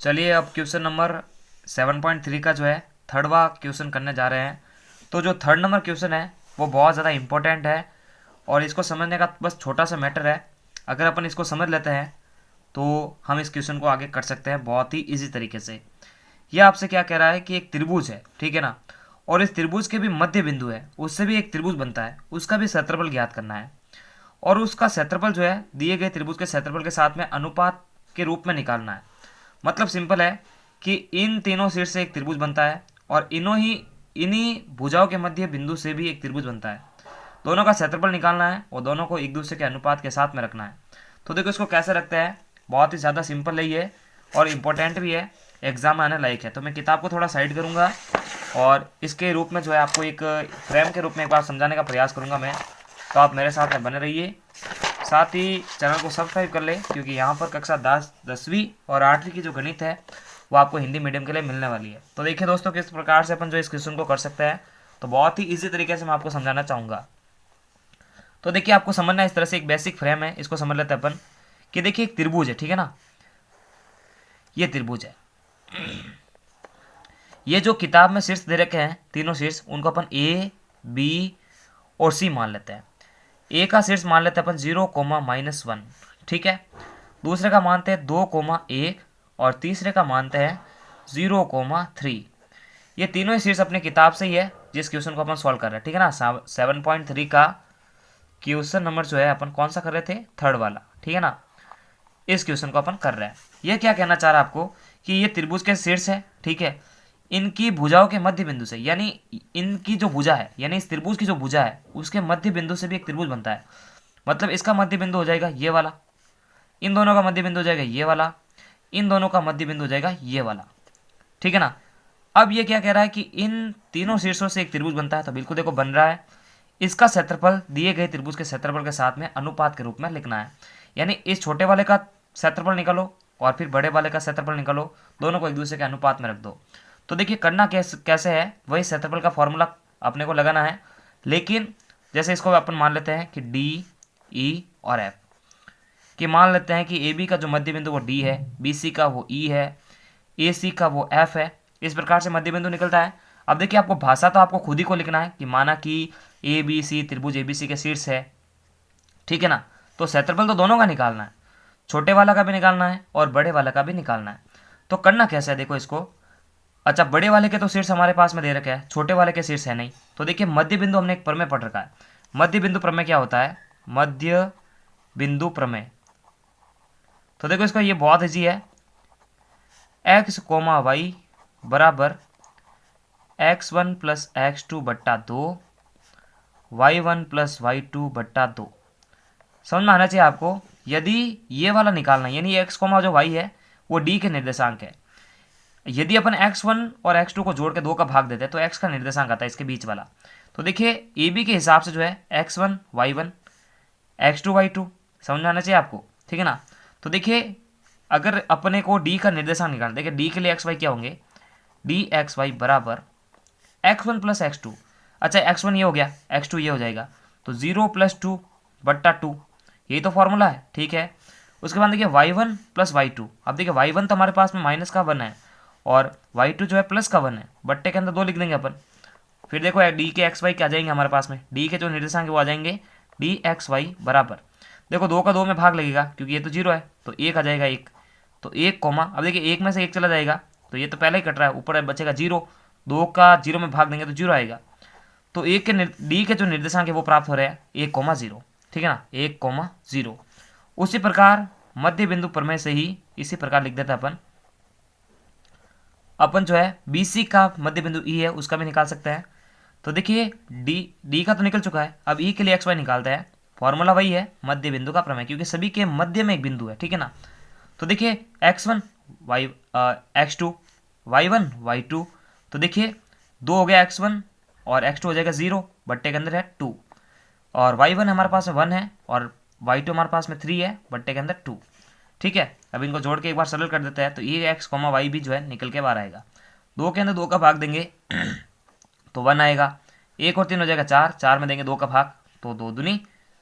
चलिए अब question number 7.3 का जो है थर्डवा क्वेश्चन करने जा रहे हैं। तो जो थर्ड नंबर क्वेश्चन है वो बहुत ज़्यादा इम्पोर्टेंट है और इसको समझने का बस छोटा सा मैटर है। अगर अपन इसको समझ लेते हैं तो हम इस क्वेश्चन को आगे कर सकते हैं बहुत ही इजी तरीके से। ये आपसे क्या कह रहा है कि एक त्रिभुज है, ठीक है ना, और इस त्रिभुज के भी मध्य बिंदु है, उससे भी एक त्रिभुज बनता है, उसका भी क्षेत्रफल ज्ञात करना है और उसका क्षेत्रफल जो है दिए गए त्रिभुज के क्षेत्रफल के साथ में अनुपात के रूप में निकालना है। मतलब सिंपल है कि इन तीनों शीर्ष से एक त्रिभुज बनता है और इन्हीं भुजाओं के मध्य बिंदु से भी एक त्रिभुज बनता है। दोनों का क्षेत्रफल निकालना है और दोनों को एक दूसरे के अनुपात के साथ में रखना है। तो देखो इसको कैसे रखते हैं, बहुत ही ज़्यादा सिंपल है ये और इम्पोर्टेंट भी है, एग्जाम में आने लायक है। तो मैं किताब को थोड़ा साइड करूँगा और इसके रूप में जो है आपको एक फ्रेम के रूप में एक बार समझाने का प्रयास करूँगा मैं। तो आप मेरे साथ में बने रहिए, साथ ही चैनल को सब्सक्राइब कर ले क्योंकि यहाँ पर कक्षा 10वीं और 8वीं की जो गणित है वो आपको हिंदी मीडियम के लिए मिलने वाली है। तो देखिए दोस्तों किस प्रकार से अपन जो इस क्वेश्चन को कर सकते हैं, तो बहुत ही इजी तरीके से मैं आपको समझाना चाहूँगा। तो देखिए आपको समझना है, इस तरह से एक बेसिक फ्रेम है, इसको समझ लेते हैं अपन कि देखिए एक त्रिभुज है, ठीक है ना, ये त्रिभुज है। ये जो किताब में शीर्ष दे रखे हैं तीनों शीर्ष, उनको अपन ए बी और सी मान लेते हैं। ए का शीर्ष मान लेते हैं अपन 0,-1, ठीक है। दूसरे का मानते हैं 2,1 और तीसरे का मानते हैं 0,3। ये तीनों ही शीर्ष अपनी किताब से ही है जिस क्वेश्चन को अपन सॉल्व कर रहे हैं, ठीक है ना। 7.3 का क्वेश्चन नंबर जो है अपन कौन सा कर रहे थे, थर्ड वाला, ठीक है ना। इस क्वेश्चन को अपन कर रहे हैं। ये क्या कहना चाह रहा है आपको कि ये त्रिभुज के शीर्ष है, ठीक है, इनकी भुजाओं के मध्य बिंदु से, यानी इनकी जो भुजा है, यानी इस त्रिभुज की जो भुजा है उसके मध्य बिंदु से भी एक त्रिभुज बनता है। मतलब इसका मध्य बिंदु हो जाएगा ये वाला, इन दोनों का मध्य बिंदु हो जाएगा ये वाला, इन दोनों का मध्य बिंदु हो जाएगा ये वाला, ठीक है ना। अब ये क्या कह रहा है कि इन तीनों शीर्षों से एक त्रिभुज बनता है, तो बिल्कुल देखो बन रहा है। इसका क्षेत्रफल दिए गए त्रिभुज के क्षेत्रफल के साथ में अनुपात के रूप में लिखना है। यानी इस छोटे वाले का क्षेत्रफल निकालो और फिर बड़े वाले का क्षेत्रफल निकालो, दोनों को एक दूसरे के अनुपात में रख दो। तो देखिए करना कैसे है, वही क्षेत्रफल का फॉर्मूला अपने को लगाना है। लेकिन जैसे इसको अपन मान लेते हैं कि डी ई और एफ, कि मान लेते हैं कि ए बी का जो मध्य बिंदु वो डी है, बी सी का वो ई है, ए सी का वो एफ है। इस प्रकार से मध्य बिंदु निकलता है। अब देखिए आपको भाषा तो आपको खुद ही को लिखना है कि माना कि ए बी सी त्रिभुज ए बी सी के शीर्ष है, ठीक है ना। तो क्षेत्रफल तो दोनों का निकालना है, छोटे वाला का भी निकालना है और बड़े वाला का भी निकालना है। तो करना कैसे है देखो इसको। अच्छा, बड़े वाले के तो शीर्ष हमारे पास में दे रखे हैं, छोटे वाले के शीर्ष है नहीं। तो देखिए मध्य बिंदु हमने एक प्रमेय पढ़ रखा है। मध्य बिंदु प्रमेय क्या होता है, मध्य बिंदु प्रमेय। तो देखो इसका ये बहुत ईजी है, x, y बराबर x1 प्लस x2 बट्टा 2, y1 प्लस y2 बट्टा 2। समझ में आना चाहिए आपको। यदि ये वाला निकालना है, यानी x, जो y है वो d के निर्देशांक है। यदि अपन x1 और x2 को जोड़ के 2 का भाग देते हैं तो x का निर्देशांक आता है इसके बीच वाला। तो देखिए ए बी के हिसाब से जो है x1 y1, x2 y2, समझ में आना चाहिए आपको, ठीक है ना। तो देखिए अगर अपने को d का निर्देशांक निकालना, देखिए d के लिए x y क्या होंगे, डी एक्स वाई बराबर x1 प्लस x2। अच्छा x1 ये हो गया, x2 ये हो जाएगा, तो 0 प्लस 2 बट्टा 2, यही तो फॉर्मूला है, ठीक है। उसके बाद देखिए y1 प्लस y2। अब देखिए y1 तो हमारे पास में माइनस का 1 है और y2 जो है प्लस का 1 है, बट्टे के अंदर 2 लिख देंगे अपन। फिर देखो डी के एक्स वाई क्या आ जाएंगे हमारे पास में, डी के जो निर्देशांक वो आ जाएंगे डी एक्स वाई बराबर, देखो 2 का 2 में भाग लगेगा क्योंकि ये तो 0 है, तो 1 आ जाएगा 1, तो 1 कोमा, अब देखिए 1 में से 1 चला जाएगा तो ये तो पहले ही कट रहा है, ऊपर बचेगा 0, 2 का 0 में भाग देंगे तो 0 आएगा। तो एक के डी के जो निर्देशांक है वो प्राप्त हो रहे हैं 1,0, ठीक है ना, 1,0। उसी प्रकार मध्य बिंदु प्रमेय से ही इसी प्रकार लिख देते हैं अपन जो है बी सी का मध्य बिंदु ई है उसका भी निकाल सकते हैं। तो देखिए डी का तो निकल चुका है, अब ई के लिए एक्स वाई निकालते हैं। फॉर्मूला वही है मध्य बिंदु का प्रमेय, क्योंकि सभी के मध्य में एक बिंदु है, ठीक है ना। तो देखिए x1 y x2 y1 y2, तो देखिए 2 हो गया x1 और x2 हो जाएगा 0, बट्टे के अंदर है 2, और y1 हमारे पास में 1 है और y2 हमारे पास में 3 है, बट्टे के अंदर 2, ठीक है। अब इनको जोड़ के एक बार सरल कर देते हैं तो ये x, y भी जो है निकल के बाहर आएगा। 2 के अंदर 2 का भाग देंगे तो 1 आएगा, 1 और 3 हो जाएगा 4, 4 में देंगे 2 का भाग तो 2 दूनी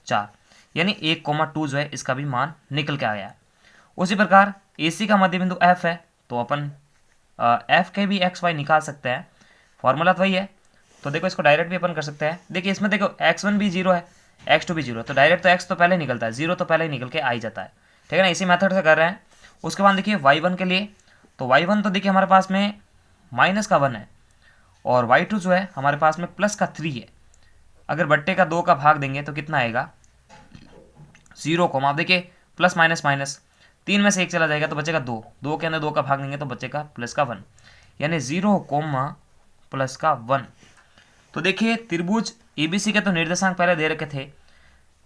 4, यानी 1,2 जो है इसका भी मान निकल के आ गया है। उसी प्रकार AC का मध्य बिंदु F है, तो अपन एफ के भी एक्स वाई निकाल सकते हैं, फॉर्मूला तो वही है। तो देखो इसको डायरेक्ट भी अपन कर सकते हैं। देखिए इसमें देखो x1 भी 0 है, x2 भी 0 है, तो डायरेक्ट तो x तो पहले निकलता है, 0 तो पहले ही निकल के आ ही जाता है, ठीक है ना। इसी मेथड से कर रहे हैं। उसके बाद देखिए y1 के लिए, तो y1 तो देखिए हमारे पास में माइनस का 1 है, और y2 जो है हमारे पास में प्लस का 3 है। अगर बट्टे का 2 का भाग देंगे तो कितना आएगा 0 को, आप देखिए प्लस माइनस माइनस 3 में से 1 चला जाएगा तो बचेगा 2, 2 के अंदर 2 का भाग देंगे तो बचेगा प्लस का 1, यानी 0 कोमा प्लस का 1। तो देखिए त्रिभुज एबीसी के तो निर्देशांक पहले दे रखे थे,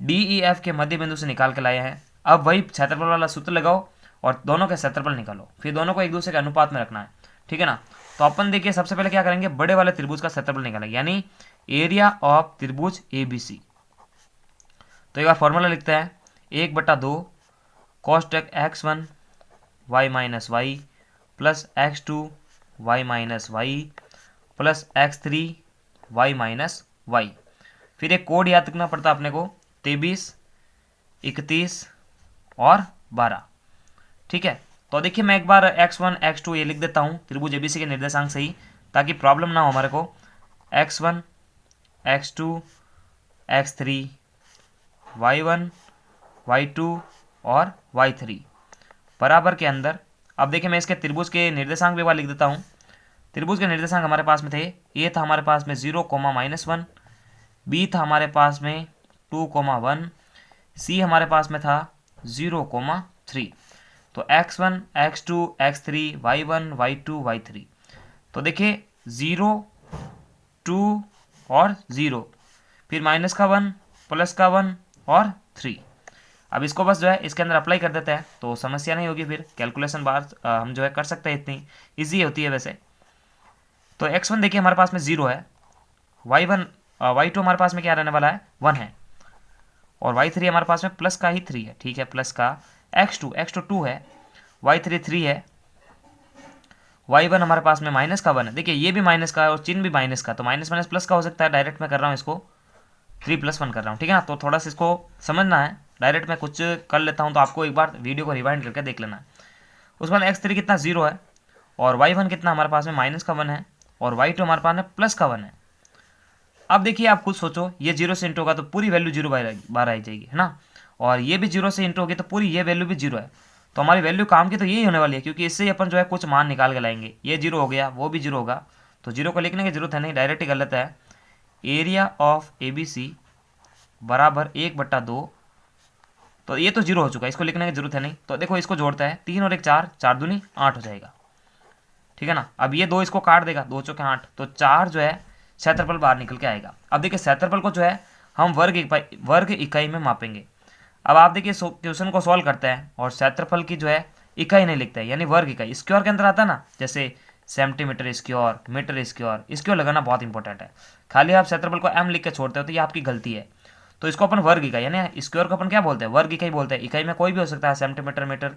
डी ई एफ के मध्य बिंदु से निकाल के लाए हैं। अब वही क्षेत्रफल वाला सूत्र लगाओ और दोनों के क्षेत्रफल निकालो, फिर दोनों को एक दूसरे के अनुपात में रखना है, ठीक है ना। तो अपन देखिए सबसे पहले क्या करेंगे, बड़े वाले त्रिभुज का क्षेत्रफल निकालेंगे, यानी एरिया ऑफ त्रिभुज एबीसी। तो एक बार फॉर्मूला लिखते हैं, 1/2 cosec x1 y minus Y plus x2 y minus Y plus x3 y minus Y. फिर एक कोड याद रखना पड़ता है अपने को, 23, 31 और 12, ठीक है। तो देखिए मैं एक बार x1 x2 ये लिख देता हूँ त्रिभुज एबीसी के निर्देशांक से ही, ताकि प्रॉब्लम ना हो हमारे को। x1 x2 x3 y1 y2 और y3 बराबर के अंदर। अब देखिए मैं इसके त्रिभुज के निर्देशांक भी एक बार लिख देता हूँ। त्रिभुज के निर्देशांक हमारे पास में थे, ए था हमारे पास में 0, -1, बी था हमारे पास में 2, 1, सी हमारे पास में था 0, 3। तो x1 x2 x3 y1 y2 y3, तो देखिए 0 2 और 0, फिर माइनस का 1 प्लस का 1 और 3। अब इसको बस जो है इसके अंदर अप्लाई कर देते हैं तो समस्या नहीं होगी, फिर कैलकुलेशन बार हम जो है कर सकते हैं, इतनी ईजी होती है वैसे। तो x1 देखिए हमारे पास में 0 है, y2 हमारे पास में क्या रहने वाला है 1 है, और y3 हमारे पास में प्लस का ही 3 है, ठीक है, प्लस का। x2 2 है, y3 3 है, y1 हमारे पास में माइनस का 1 है। देखिए ये भी माइनस का है और चिन्ह भी माइनस का, तो माइनस माइनस प्लस का हो सकता है। डायरेक्ट मैं कर रहा हूँ इसको 3+1 कर रहा हूँ, ठीक है ना। तो थोड़ा सा इसको समझना है, डायरेक्ट मैं कुछ कर लेता हूँ तो आपको एक बार वीडियो को रिवाइंड करके देख लेना है। उसके बाद x3 कितना 0 है, और y1 कितना हमारे पास में माइनस का 1 है, और y2 हमारे पास में प्लस का 1 है। अब देखिए आप खुद सोचो, ये 0 से इंटू होगा तो पूरी वैल्यू 0 बार आई जाएगी, है ना, और ये भी 0 से इंटू होगी तो पूरी ये वैल्यू भी 0 है। तो हमारी वैल्यू काम की तो यही होने वाली है, क्योंकि इससे ही अपन जो है कुछ मान निकाल के लाएंगे। ये 0 हो गया, वो भी 0 होगा, तो 0 को लिखने की जरूरत है नहीं, डायरेक्ट ही कर लेता है। एरिया ऑफ एबीसी बराबर 1/2, तो ये तो 0 हो चुका है, इसको लिखने की जरूरत है नहीं। तो देखो इसको जोड़ता है, 3 और 1 4, 4 दूनी 8 हो जाएगा, ठीक है ना। अब ये 2 इसको काट देगा, 2 चौके 8, तो 4 जो है क्षेत्रफल बाहर निकल के आएगा। अब देखिए क्षेत्रफल को जो है हम वर्ग इकाई में मापेंगे। अब आप देखिए क्वेश्चन को सॉल्व करते हैं और क्षेत्रफल की जो है इकाई नहीं लिखते हैं, यानी वर्ग इकाई स्क्वायर के अंदर आता है ना, जैसे centimetre square, metre square, square लगाना बहुत इंपॉर्टेंट है। खाली आप क्षेत्रफल को m लिख के छोड़ते हो तो ये आपकी गलती है। तो इसको अपन वर्ग इकाई, यानी स्क्वायर को अपन क्या बोलते हैं, वर्ग इकाई बोलते हैं। इकाई में कोई भी हो सकता है, सेंटीमीटर, मीटर।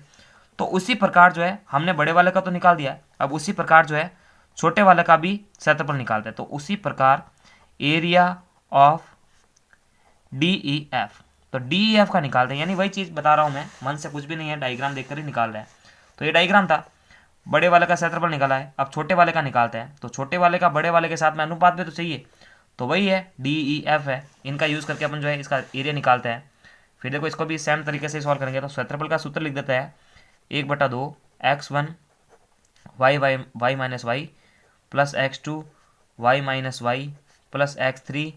तो उसी प्रकार जो है हमने बड़े वाले का तो निकाल दिया, अब उसी प्रकार जो है छोटे वाले का भी क्षेत्रफल निकालते हैं। तो उसी प्रकार area of D E F, तो डी ई एफ का निकालते हैं, यानी वही चीज़ बता रहा हूँ मैं, मन से कुछ भी नहीं है, डायग्राम देखकर ही निकाल रहे हैं। तो ये डायग्राम था, बड़े वाले का क्षेत्रफल निकाला है, अब छोटे वाले का निकालते हैं। तो छोटे वाले का बड़े वाले के साथ में अनुपात भी तो चाहिए, तो वही है डी ई एफ है, इनका यूज़ करके अपन जो है इसका एरिया निकालते हैं। फिर देखो इसको भी सेम तरीके से सॉल्व करेंगे। तो क्षेत्रफल का सूत्र लिख देता है, 1/2 x1 y minus Y plus x2 y minus Y plus x3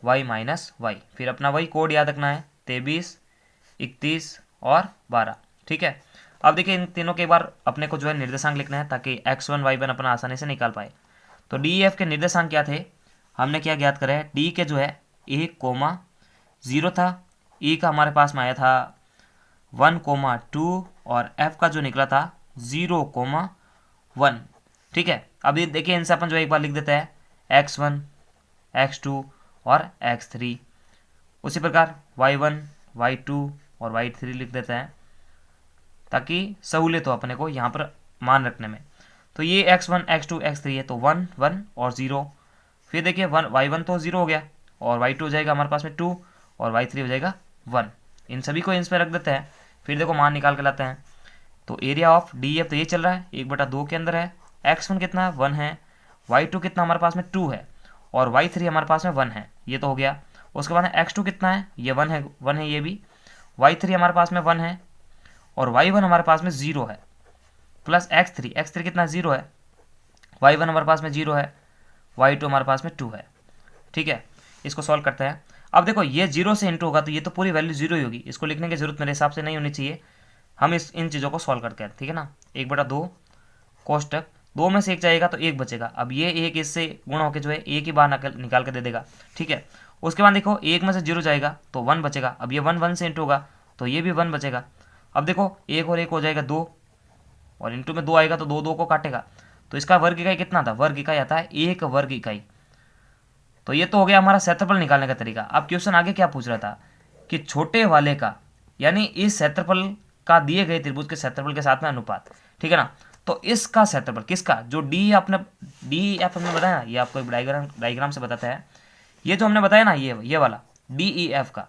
y minus Y. फिर अपना वही कोड याद रखना है, 23, 31 और 12, ठीक है। अब देखिए इन तीनों के बार अपने को जो है निर्देशांक लिखना है, ताकि x1 y1 अपना आसानी से निकाल पाए। तो डी एफ के निर्देशांक क्या थे, हमने क्या ज्ञात करा है, डी के जो है 1, 0 था, ई का हमारे पास में आया था 1, 2 और एफ का जो निकला था 0, 1, ठीक है। अब ये देखिए इनसे अपन जो एक बार लिख देते हैं x1 x2 और x3, उसी प्रकार y1 y2 और y3 लिख देते हैं, ताकि सहूलियत हो अपने को यहाँ पर मान रखने में। तो ये x1 x2 x3 है, तो 1 1 और 0। फिर देखिए y1 तो 0 हो गया, और y2 हो जाएगा हमारे पास में 2 और y3 हो जाएगा 1। इन सभी को इन पर रख देते हैं। फिर देखो मान निकाल के लाते हैं, तो एरिया ऑफ डी एफ तो ये चल रहा है 1/2 के अंदर है। x1 कितना है 1 है, y2 कितना हमारे पास में 2 है, और y3 हमारे पास में 1 है, ये तो हो गया। उसके बाद x2 कितना है, ये 1 है, 1 है ये भी। y3 हमारे पास में 1 है, और y1 हमारे पास में 0 है, प्लस x3 कितना 0 है, y1 हमारे पास में 0 है, y2 हमारे पास में 2 है। ठीक है, इसको सॉल्व करते हैं। अब देखो ये 0 से इंटू होगा तो ये तो पूरी वैल्यू 0 ही होगी, इसको लिखने की जरूरत मेरे हिसाब से नहीं होनी चाहिए। हम इन चीज़ों को सॉल्व करते हैं, ठीक है ना। 1/2 कोष्टक 2 में से 1 जाएगा तो 1 बचेगा। अब ये 1 इससे गुणा होकर जो है 1 ही बाहर निकाल के दे देगा। ठीक है, उसके बाद देखो 1 में से 0 जाएगा तो 1 बचेगा। अब ये 1 से इंटू होगा तो ये भी 1 बचेगा। अब देखो 1 और 1 हो जाएगा 2, और इंटू में 2 आएगा तो 2 को काटेगा। तो इसका वर्ग इकाई कितना था, वर्ग इकाई आता है 1 वर्ग इकाई। तो ये तो हो गया हमारा क्षेत्रफल निकालने का तरीका। अब क्वेश्चन आगे क्या पूछ रहा था कि छोटे वाले का, यानी इस क्षेत्रफल का दिए गए त्रिभुज के क्षेत्रफल के साथ में अनुपात, ठीक है ना। तो इसका क्षेत्रफल किसका, जो डी एफ हमने बताया ना, ये आपको एक डायग्राम से बताता है। ये जो हमने बताया ना, ये वाला डी ई एफ का,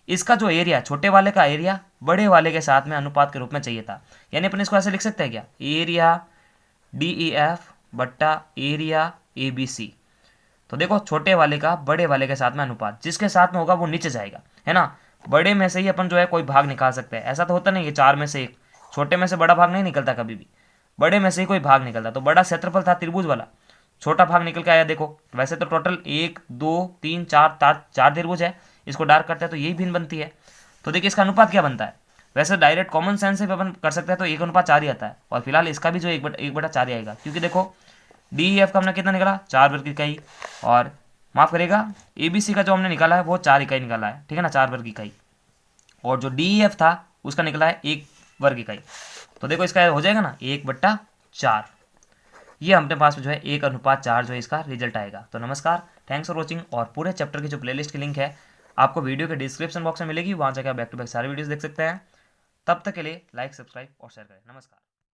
इसका जो एरिया, छोटे वाले का एरिया बड़े वाले के साथ में अनुपात के रूप में चाहिए था। यानी अपन इसको ऐसे लिख सकते हैं क्या, एरिया डी ई एफ बट्टा एरिया ए बी सी। तो देखो छोटे वाले का बड़े वाले के साथ में अनुपात, जिसके साथ में होगा वो नीचे जाएगा, है ना। बड़े में से ही अपन जो है कोई भाग निकाल सकते हैं। ऐसा तो होता नहीं है 4 में से 1, छोटे में से बड़ा भाग नहीं निकलता कभी भी, बड़े में से ही कोई भाग निकलता। तो बड़ा क्षेत्रफल था त्रिभुज वाला, छोटा भाग निकल के आया। देखो वैसे तो टोटल 1 2 3 4 त्रिभुज है, इसको डार्क करते हैं तो यही भिन्न बनती है। तो देखिए इसका अनुपात क्या बनता है, वैसे डायरेक्ट कॉमन सेंस से भी अपन कर सकते हैं तो 1/4 ही आता है, और फिलहाल इसका भी जो 1/4 आएगा, क्योंकि देखो डी एफ का हमने कितना निकाला 4 वर्ग इकाई, और माफ करेगा ए बी सी का जो हमने निकाला है वो 4 इकाई निकाला है, ठीक है ना, 4 वर्ग इकाई। और जो डी एफ था उसका निकला है 1 वर्ग इकाई। तो देखो इसका हो जाएगा ना 1/4। ये अपने पास में जो है 1/4 जो है इसका रिजल्ट आएगा। तो नमस्कार, थैंक्स फॉर वॉचिंग। और पूरे चैप्टर की जो प्लेलिस्ट की लिंक है आपको वीडियो के डिस्क्रिप्शन बॉक्स में मिलेगी, वहाँ जाकर बैक टू बैक सारे वीडियोस देख सकते हैं। तब तक के लिए लाइक, सब्सक्राइब और शेयर करें। नमस्कार।